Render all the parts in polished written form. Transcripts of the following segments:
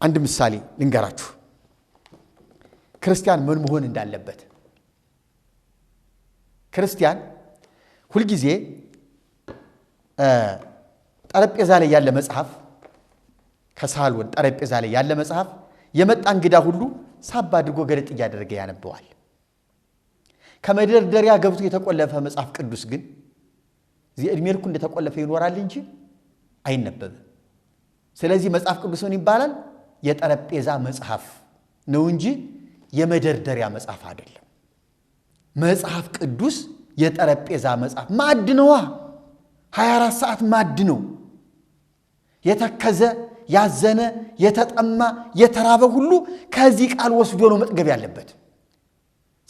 አንድ ምሳሌ ልንገራችሁ ክርስቲያን ምን መሆን እንዳለበት ክርስቲያን ሁሉ ጊዜ ጠረጴዛ ላይ ያለ መጽሐፍ ከሳሎን ጠረጴዛ ላይ ያለ መጽሐፍ የመጣ እንግዳ ሁሉ ሳባ አድርጎ ገለጥ ያደረገ ያነበዋል ከመደርደሪያ ገብቶ የተቆለፈ መጽሐፍ ቅዱስ ግን እድሜ ልኩ እንደተቆለፈ ይኖራል እንጂ አይነበብም ስለዚህ መጽሐፍ ቅዱስ ምን ይባላል የጠረጴዛ መጽሐፍ ነው እንጂ የመደርደሪያ መጽሐፍ አይደለም መጽሐፍ ቅዱስ የጠረጴዛ መጽሐፍ ማዕድ ነው 24 ሰዓት ማዕድ ነው የተከዘ ያዘነ የተጠማ የተራበ ሁሉ ከዚህ ቃል ወስዶ ነው መጥገብ ያለበት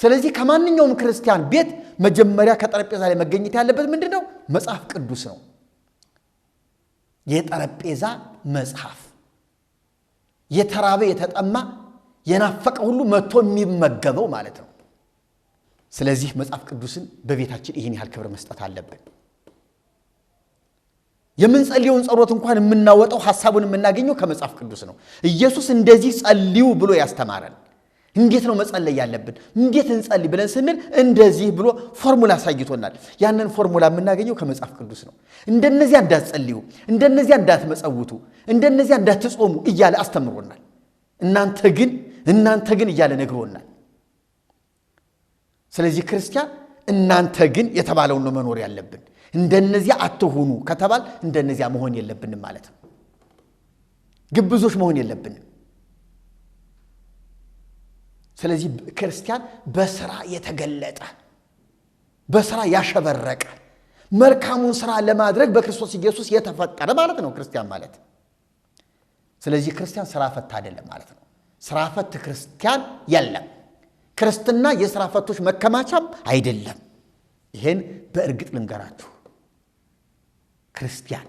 ስለዚህ ከማንኛውም ክርስቲያን ቤት መጀመሪያ ከጠረጴዛ ላይ መገኘት ያለበት ምንድነው መጽሐፍ ቅዱስ ነው የጠረጴዛ መጽሐፍ የተራበ የተጠማ የናፈቀ ሁሉ መጥቶ የሚመገበው ማለት ነው ስለዚህ መጽሐፍ ቅዱስን በቤታችን ይሄን ያህል ክብር መስጠት አለብን የምንጸልየውን ጸሎት እንኳን የምናወጣው ሐሳቡን የምናገኘው ከመጽሐፍ ቅዱስ ነው ኢየሱስ እንደዚህ ጸልዩ ብሎ ያስተማረን እንዴት ነው መጸለይ ያለብን እንዴት እንጸልይ ብለን ስንል እንደዚህ ብሎ ፎርሙላ ሳይቶናል ያንን ፎርሙላ የምናገኘው ከመጽሐፍ ቅዱስ ነው እንደነዚያ እንዳትጸልዩ እንደነዚያ እንዳትመጸውቱ እንደነዚያ እንዳትጾሙ እያለ አስተምሮናል እናንተ ግን እያለ ነግሮናል ስለዚህ ክርስቲያን እናንተ ግን የተባለውን ነው መኖር ያለብን እንደነዚያ አትሁኑ ከተባል እንደነዚያ መሆን የለብንም ማለት ነው ግብዞች መሆን የለብንም ስለዚህ ክርስቲያን በስራ የተገለጠ በስራ ያሸበረቀ መልካሙን ስራ ለማድረግ በክርስቶስ ኢየሱስ የተፈጠረ ማለት ነው ክርስቲያን ማለት ስለዚህ ክርስቲያን ስራ ፈት አይደለም ማለት ነው ስራ ፈት ክርስቲያን የለም ክርስትና የስራ ፈቶች መከማቻም አይደለም ይሄን በእርግጥ ልንገራችሁ ክርስቲያን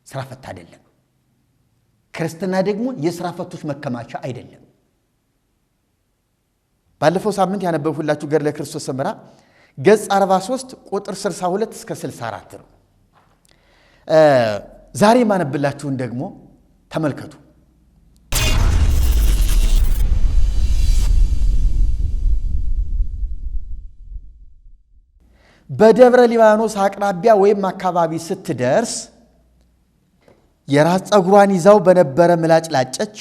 ስራ ፈት አይደለም ክርስትና ደግሞ የስራ ፈቶች መከማቻ አይደለም ባለፈው ሳምንት ያነበብኩላችሁ ገድለ ክርስቶስ ሰምራ ገጽ 43 ቁጥር 62 እስከ 64 ነው ዛሬ ማነብላችሁን ደግሞ ተመልከቱ በደብረ ሊባኖስ አቅራቢያ ወይም አካባቢ ስትደርስ የራስ ጸጉሯን ይዛው በነበረ ምላጭ ላጨች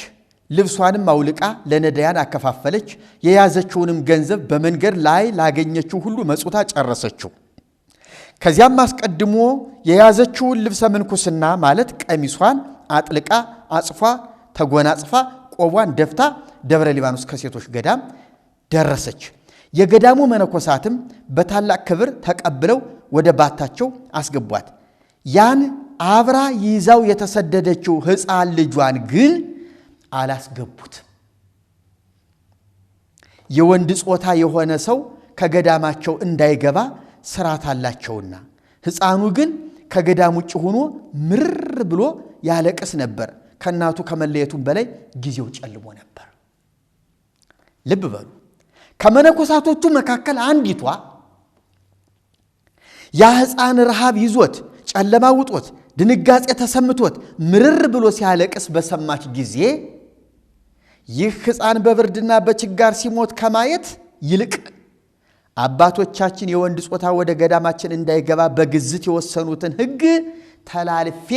ልብሷንም አውልቃ ለነዳያን አከፋፈለች የያዘችውንም ገንዘብ በመንገድ ላይ ላገኘችው ሁሉ መጽውታ ጨረሰችው ከዚያም አስቀድሞ የያዘችውን ልብሰ ምንኩስና ማለት ቀሚሷን አጥልቃ አጽፏ ተጎናጽፋ ቆቧን ደፍታ ደብረ ሊባኖስ ከሴቶች ገዳም ደረሰች የገዳሙ መነኮሳትም በታላቅ ክብር ተቀብለው ወደ ባታቸው አስገቧት ያን አብራ ይዛው የተሰደደችው ሕፃን ልጇን ግን አላስገቡት የወንድ ጾታ የሆነ ሰው ከገዳማቸው እንዳይገባ ሥርዓት አላቸውና ሕፃኑ ግን ከገዳም ውጭ ሆኖ ምርር ብሎ ያለቅስ ነበር ከናቱ ከመለየቱም በላይ ጊዜው ጨልሞ ነበር ልብ በሉ ከመነኮሳቶቹ መካከል አንዲቷ ያ ሕፃን ረሃብ ይዞት ጨለማ ውጦት ድንጋጼ ተሰምቶት ምርር ብሎ ሲያለቅስ በሰማች ጊዜ ይህ ሕፃን በብርድና በችጋር ሲሞት ከማየት ይልቅ አባቶቻችን የወንድ ጾታ ወደ ገዳማችን እንዳይገባ በግዝት የወሰኑትን ሕግ ተላልፌ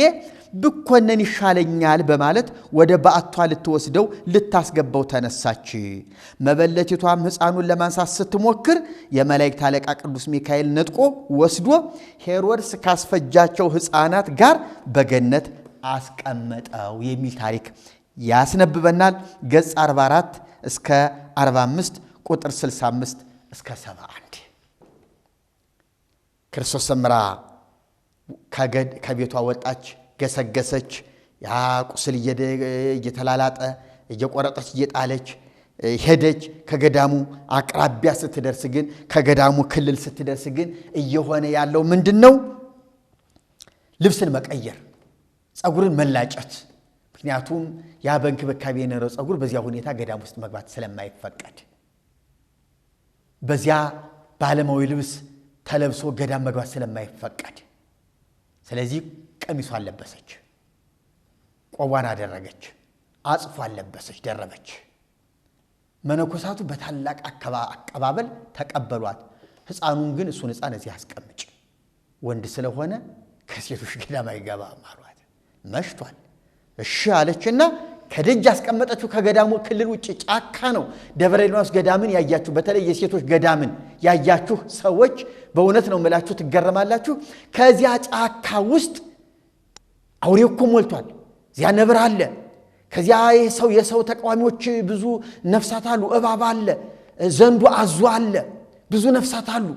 ብኮነን ይሻለኛል በማለት ወደ በዓቷ ልትወስደው ልታስገባው ተነሳች መበለቲቷም ሕፃኑን ለማንሳት ስትሞክር የመላእክት አለቃ ቅዱስ ሚካኤል ነጥቆ ወስዶ ሄሮድስ ካስፈጃቸው ሕፃናት ጋር በገነት አስቀመጠው የሚል ታሪክ ያስነብበናል ገጽ 44 እስከ 45 ቁጥር 65 እስከ 71 ክርስቶስ ሰምራ ከቤቷ ወጣች ገሰገሰች ያ ቁስል እየተላላጠ እየቆረጠች እየጣለች ሄደች ከገዳሙ አቅራቢያ ስትደርስ ግን ከገዳሙ ክልል ስትደርስ ግን እየሆነ ያለው ምንድነው ልብስን መቀየር ጸጉርን መላጨት ምክንያቱም ያ በእንክብካቤ የነበረው ጸጉር በዚያ ሁኔታ ገዳም ውስጥ መግባት ስለማይፈቀድ በዚያ ባለማዊ ልብስ ተለብሶ ገዳም መግባት ስለማይፈቀድ ስለዚህ ቀሚሷን ለበሰች ቆቧን አደረገች አጽፏ አለበሰች ደረበች መነኮሳቱ በታላቅ አቀባበል ተቀበሏት ሕፃኑን ግን እሱን ሕፃን እዚህ አስቀምጭ ወንድ ስለሆነ ከሴቶች ገዳም አይገባም አሏት መሽቷል እሺ አለችና ከደጅ አስቀመጠችው ከገዳሙ ክልል ውጪ ጫካ ነው ደብረ ሊባኖስ ገዳምን ያያችሁ በተለይ የሴቶች ገዳምን ያያችሁ ሰዎች በእውነት ነው መላችሁ ትገረማላችሁ ከዚያ ጫካ ውስጥ አውሬ እኮ ሞልቷል እዚያ ነብር አለ ከዚያ የሰው ተቃዋሚዎች ብዙ ነፍሳት አሉ እባብ አለ ዘንዱ አዙ አለ ብዙ ነፍሳት አሉ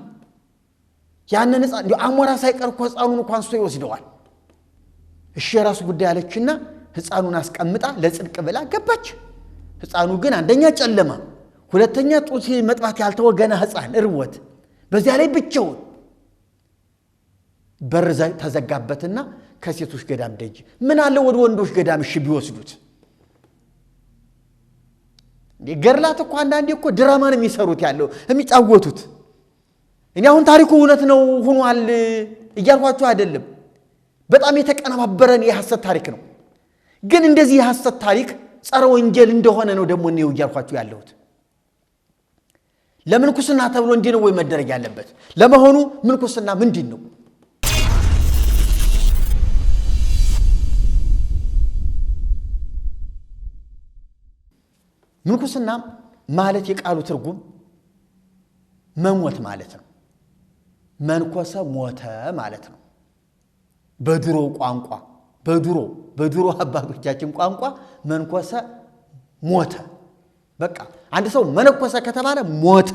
ያንን ሕፃን አሞራ ሳይቀር እኮ ሕፃኑን እንኳን አንስቶ ይወስደዋል እሺ የራሱ ጉዳይ አለችና ሕፃኑን አስቀምጣ ለጽድቅ ብላ ገባች ሕፃኑ ግን አንደኛ ጨለማ ሁለተኛ ጡት መጥባት ያልተወገነ ሕፃን እርወት በዚያ ላይ ብቻውን በር ተዘጋበትና ከሴቶች ገዳም ደጅ ምን አለ ወደ ወንዶች ገዳም እሺ ቢወስዱት ገርላት እኮ አንዳንዴ እኮ ድራማ ነው የሚሰሩት ያለው የሚጫወቱት እኔ አሁን ታሪኩ እውነት ነው ሆኗል እያልኳችሁ አይደለም በጣም የተቀነባበረን የሐሰት ታሪክ ነው ግን እንደዚህ የሐሰት ታሪክ ጸረ ወንጌል እንደሆነ ነው ደግሞ ነው እያልኳችሁ ያለሁት ለምንኩስና ተብሎ እንዲህ ነው ወይ መደረግ ያለበት ለመሆኑ ምንኩስና ምንድን ነው ምንኩስና ማለት የቃሉ ትርጉም መሞት ማለት ነው መንኮሰ ሞተ ማለት ነው በድሮ ቋንቋ በድሮ አባቶቻችን ቋንቋ መንኮሰ ሞተ በቃ አንድ ሰው መነኮሰ ከተባለ ሞተ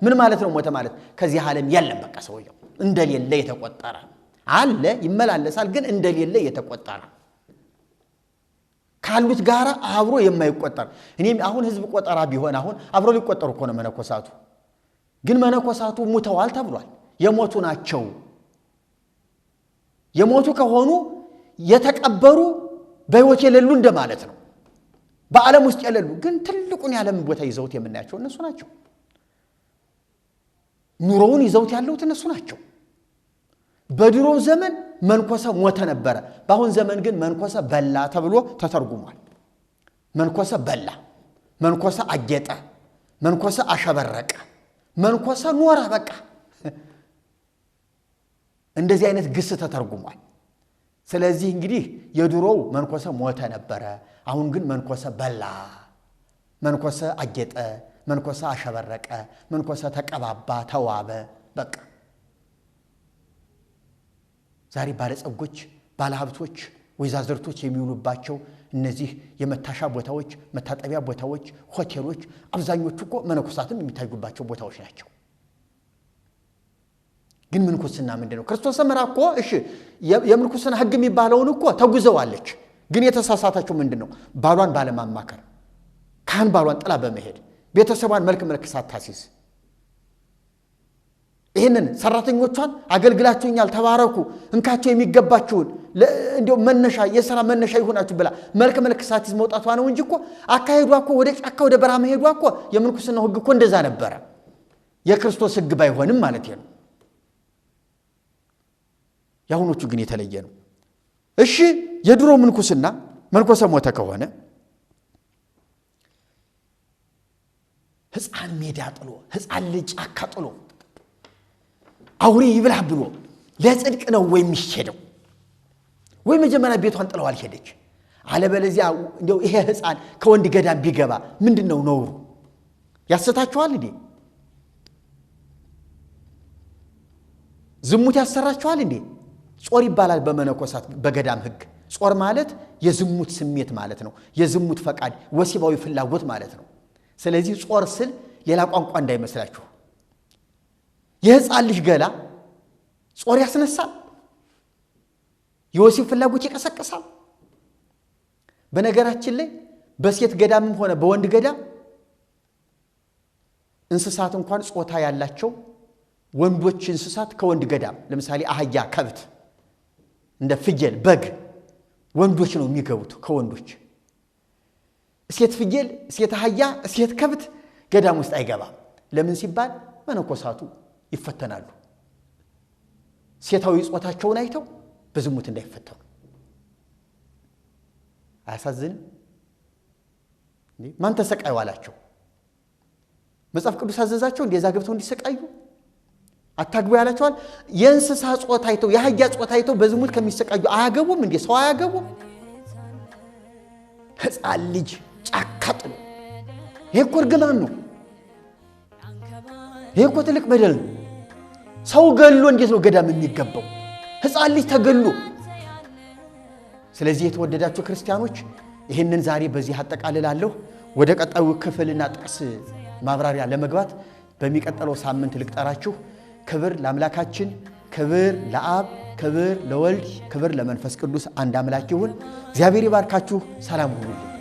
ምን ማለት ነው ሞተ ማለት ከዚህ ዓለም የለም በቃ ሰውየው እንደሌለ የተቆጠረ አለ ይመላለሳል ግን እንደሌለ የተቆጠረ ካሉት ጋራ አብሮ የማይቆጠር እኔም አሁን ህዝብ ቆጠራ ቢሆን አሁን አብሮ ሊቆጠሩ እኮ ነው መነኮሳቱ ግን መነኮሳቱ ሞተዋል ተብሏል የሞቱ ናቸው የሞቱ ከሆኑ የተቀበሩ በህይወት የሌሉ እንደማለት ነው በዓለም ውስጥ የሌሉ ግን ትልቁን የዓለም ቦታ ይዘውት የምናያቸው እነሱ ናቸው ኑሮውን ይዘውት ያሉት እነሱ ናቸው በድሮ ዘመን መንኮሰ ሞተ ነበር በአሁን ዘመን ግን መንኮሰ በላ ተብሎ ተተርጉሟል መንኮሰ በላ መንኮሰ አጌጠ መንኮሰ አሸበረቀ መንኮሰ ኖራ በቃ እንደዚህ አይነት ግስ ተተርጉሟል ስለዚህ እንግዲህ የድሮው መንኮሰ ሞተ ነበር አሁን ግን መንኮሰ በላ መንኮሰ አጌጠ መንኮሰ አሸበረቀ መንኮሰ ተቀባባ ተዋበ በቃ ዛሬ ባለጸጎች ባለሀብቶች ወይዛዝርቶች የሚውሉባቸው እነዚህ የመታሻ ቦታዎች መታጠቢያ ቦታዎች ሆቴሎች አብዛኞቹ እኮ መነኮሳትም የሚታዩባቸው ቦታዎች ናቸው ግን ምንኩስና ምንድነው ክርስቶስ ሰምራ እኮ እሺ የምንኩስና ህግ የሚባለውን እኮ ተጉዘዋለች ግን የተሳሳተችው ምንድነው ባሏን ባለማማከር ካህን ባሏን ጥላ በመሄድ ቤተሰቧን መልክ ሳታሲስ ይሄንን ሰራተኞቿን አገልግላችሁኛል ተባረኩ እንካቸው የሚገባችሁን እንዴው መነሻ የሥራ መነሻ ይሆናችሁ ብላ መልክ ሳትይዝ መውጣቷ ነው እንጂ እኮ አካሄዷ እኮ ወደ ጫካ ወደ በረሃ መሄዷ እኮ የምንኩስናው ህግ እኮ እንደዛ ነበር የክርስቶስ ህግ ባይሆንም ማለት ነው ያሁኖቹ ግን የተለየ ነው እሺ የድሮ ምንኩስና መንኮሰ ሞተ ከሆነ ሕፃን ሜዳ ጥሎ ሕፃን ልጅ ጫካ ጥሎ አውሬ ይብላ ብሎ ለጽድቅ ነው ወይ የሚሄደው ወይ መጀመሪያ ቤቷን ጥለው አልሄደች አለበለዚያ እንደው ይሄ ሕፃን ከወንድ ገዳም ቢገባ ምንድነው ነውሩ ያሰታቸዋል እንዴ ዝሙት ያሰራቸዋል እንዴ ጾር ይባላል በመነኮሳት በገዳም ህግ ጾር ማለት የዝሙት ስሜት ማለት ነው የዝሙት ፈቃድ ወሲባዊ ፍላጎት ማለት ነው ስለዚህ ጾር ስል ሌላ ቋንቋ እንዳይመስላችሁ የሕፃን ልጅ ገላ ጾር ያስነሳል የወሲብ ፍላጎት ይቀሰቅሳል በነገራችን ላይ በሴት ገዳምም ሆነ በወንድ ገዳም እንስሳት እንኳን ጾታ ያላቸው ወንዶች እንስሳት ከወንድ ገዳም ለምሳሌ አህያ ከብት እንደ ፍየል በግ ወንዶች ነው የሚገቡት ከወንዶች ሴት ፍየል ሴት አህያ ሴት ከብት ገዳም ውስጥ አይገባም ለምን ሲባል መነኮሳቱ ይፈተናሉ ሴታዊ ጾታቸውን አይተው በዝሙት እንዳይፈተኑ አያሳዝንም ማን ተሰቃዩ አላቸው? መጽሐፍ ቅዱስ አዘዛቸው እንደዛ ገብተው እንዲሰቃዩ? አታግቡ ያላቸዋል? የእንስሳ ጾታ አይተው የአህያ ጾታ አይተው በዝሙት ከሚሰቃዩ አያገቡም እንዴ? ሰው አያገቡም? ሕፃን ልጅ ጫካ ጥሎ ይሄ እኮ እርግማን ነው። ይሄ እኮ ትልቅ በደል ነው። ሰው ገሎ እንዴት ነው ገዳም የሚገባው? ሕፃን ልጅ ተገሎ። ስለዚህ የተወደዳችሁ ክርስቲያኖች ይህንን ዛሬ በዚህ አጠቃልላለሁ። ወደ ቀጣዩ ክፍልና ጥቅስ ማብራሪያ ለመግባት በሚቀጥለው ሳምንት ልቅጠራችሁ። ክብር ለአምላካችን፣ ክብር ለአብ፣ ክብር ለወልድ፣ ክብር ለመንፈስ ቅዱስ አንድ አምላክ ይሁን። እግዚአብሔር ይባርካችሁ። ሰላም ሁኑልኝ።